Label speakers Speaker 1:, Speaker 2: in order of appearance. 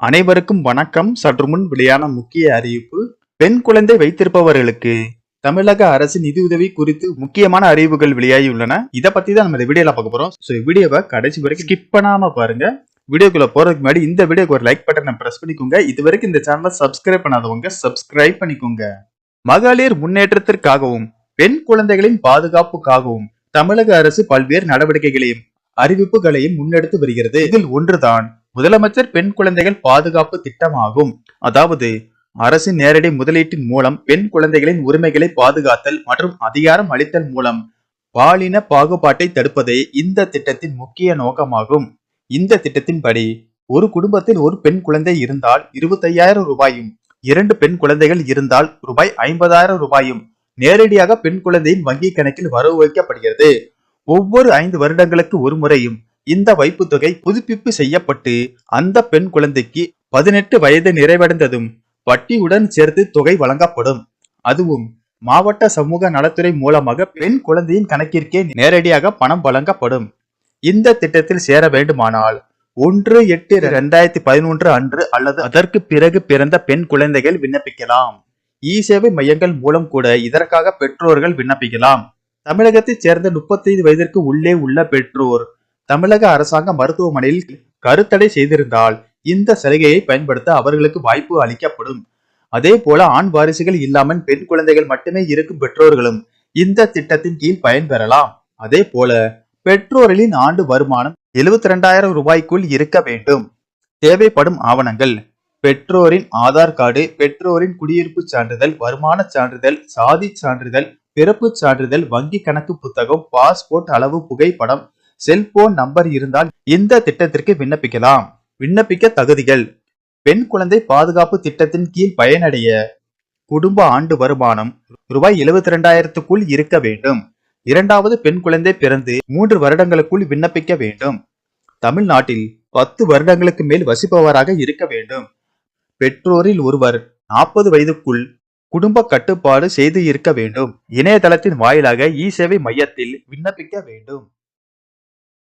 Speaker 1: அனைவருக்கும் வணக்கம். சற்று முன் வெளியான முக்கிய அறிவிப்பு. பெண் குழந்தை வைத்திருப்பவர்களுக்கு தமிழக அரசு நிதியுதவி குறித்து முக்கியமான அறிவிப்புகள் வெளியாகியுள்ளன. இதை பத்தி தான் நம்ம இந்த வீடியோல பார்க்க போறோம். வீடியோவை கடைசி வரைக்கும் ஸ்கிப் பண்ணாம பாருங்க. வீடியோக்குள்ள போறதுக்கு முன்னாடி இந்த வீடியோக்கு ஒரு லைக் பட்டனை பிரஸ் பண்ணிக்கோங்க. இது வரைக்கும் இந்த சேனலை சப்ஸ்கிரைப் பண்ணாதவங்க சப்ஸ்கிரைப் பண்ணிக்கோங்க. மகளிர் முன்னேற்றத்திற்காகவும் பெண் குழந்தைகளின் பாதுகாப்புக்காகவும் தமிழக அரசு பல்வேறு நடவடிக்கைகளையும் அறிவிப்புகளையும் முன்னெடுத்து வருகிறது. இதில் ஒன்றுதான் முதலமைச்சர் பெண் குழந்தைகள் பாதுகாப்பு திட்டமாகும். அதாவது அரசின் நேரடி முதலீட்டின் மூலம் பெண் குழந்தைகளின் உரிமைகளை பாதுகாத்தல் மற்றும் அதிகாரம் அளித்தல் மூலம் பாலின பாகுபாட்டை தடுப்பதே இந்த திட்டத்தின் முக்கிய நோக்கமாகும். இந்த திட்டத்தின்படி ஒரு குடும்பத்தில் ஒரு பெண் குழந்தை இருந்தால் 25,000 ரூபாயும், 2 பெண் குழந்தைகள் இருந்தால் ரூபாய் 50,000 ரூபாயும் நேரடியாக பெண் குழந்தையின் வங்கி கணக்கில் வரவு வைக்கப்படுகிறது. ஒவ்வொரு 5 வருடங்களுக்கு ஒரு முறையும் இந்த வைப்பு தொகை புதுப்பிப்பு செய்யப்பட்டு அந்த பெண் குழந்தைக்கு 18 வயது நிறைவடைந்ததும் வட்டியுடன் சேர்த்து தொகை வழங்கப்படும். அதுவும் மாவட்ட சமூக நலத்துறை மூலமாக பெண் குழந்தையின் கணக்கிற்கே நேரடியாக பணம் வழங்கப்படும். இந்த திட்டத்தில் சேர வேண்டுமானால் 1/8/2011 அன்று அல்லது அதற்கு பிறகு பிறந்த பெண் குழந்தைகள் விண்ணப்பிக்கலாம். இ-சேவை மையங்கள் மூலம் கூட இதற்காக பெற்றோர்கள் விண்ணப்பிக்கலாம். தமிழகத்தைச் சேர்ந்த 35 வயதிற்கு உள்ளே உள்ள பெற்றோர் தமிழக அரசாங்க மருத்துவமனையில் கருத்தடை செய்திருந்தால் இந்த சலுகையை பயன்படுத்த அவர்களுக்கு வாய்ப்பு அளிக்கப்படும். அதே போல ஆண் வாரிசுகள் இல்லாமல் பெண் குழந்தைகள் மட்டுமே இருக்கும் பெற்றோர்களும் இந்த திட்டத்தின் கீழ் பயன்பெறலாம். அதே போல பெற்றோர்களின் ஆண்டு வருமானம் 72,000 ரூபாய்க்குள் இருக்க வேண்டும். தேவைப்படும் ஆவணங்கள்: பெற்றோரின் ஆதார் கார்டு, பெற்றோரின் குடியிருப்பு சான்றிதழ், வருமான சான்றிதழ், சாதி சான்றிதழ், பிறப்பு சான்றிதழ், வங்கி கணக்கு புத்தகம், பாஸ்போர்ட் அளவு புகைப்படம், செல்போன் நம்பர் இருந்தால் இந்த திட்டத்திற்கு விண்ணப்பிக்கலாம். விண்ணப்பிக்க தகுதிகள்: பெண் குழந்தை பாதுகாப்பு திட்டத்தின் கீழ் பயனடைய குடும்ப ஆண்டு வருமானம் ரூபாய் 72,000க்குள் இருக்க வேண்டும். இரண்டாவது, பெண் குழந்தை பிறந்து 3 வருடங்களுக்குள் விண்ணப்பிக்க வேண்டும். தமிழ்நாட்டில் 10 வருடங்களுக்கு மேல் வசிப்பவராக இருக்க வேண்டும். பெற்றோரில் ஒருவர் 40 வயதுக்குள் குடும்ப கட்டுப்பாடு செய்து இருக்க வேண்டும். இணையதளத்தின் வாயிலாக இ-சேவை மையத்தில் விண்ணப்பிக்க வேண்டும்.